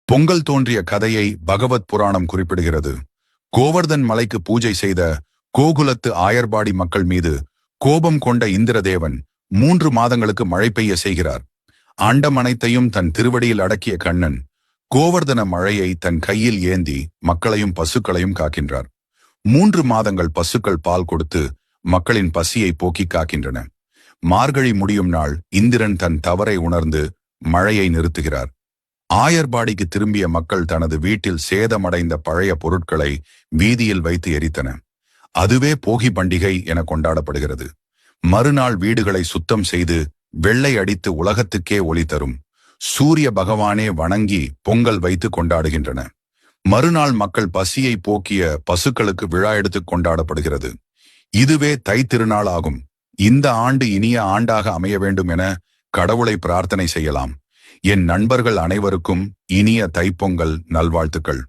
பொங்கல் தோன்றிய கதையை பகவத் புராணம் குறிப்பிடுகிறது. கோவர்தன் மலைக்கு பூஜை செய்த கோகுலத்து ஆயர்பாடி மக்கள் மீது கோபம் கொண்ட இந்திரதேவன் 3 மாதங்களுக்கு மழை பெய்ய செய்கிறார். அண்டம் அனைத்தையும் தன் திருவடியில் அடக்கிய கண்ணன் கோவர்தன மழையை தன் கையில் ஏந்தி மக்களையும் பசுக்களையும் காக்கின்றார். 3 மாதங்கள் பசுக்கள் பால் கொடுத்து மக்களின் பசியை போக்கி காக்கின்றன. மார்கழி முடியும் நாள் இந்திரன் தன் தவறை உணர்ந்து மழையை நிறுத்துகிறார். ஆயர்பாடிக்கு திரும்பிய மக்கள் தனது வீட்டில் சேதமடைந்த பழைய பொருட்களை வீதியில் வைத்து எரித்தன. அதுவே போகி பண்டிகை என கொண்டாடப்படுகிறது. மறுநாள் வீடுகளை சுத்தம் செய்து வெள்ளை அடித்து உலகத்துக்கே ஒளி தரும் சூரிய பகவானே வணங்கி பொங்கல் வைத்து கொண்டாடுகின்றன. மறுநாள் மக்கள் பசியை போக்கிய பசுக்களுக்கு விழா எடுத்து கொண்டாடப்படுகிறது. இதுவே தை திருநாள் ஆகும். இந்த ஆண்டு இனிய ஆண்டாக அமைய வேண்டும் என கடவுளை பிரார்த்தனை செய்யலாம். என் நண்பர்கள் அனைவருக்கும் இனிய தைப்பொங்கல் நல்வாழ்த்துக்கள்.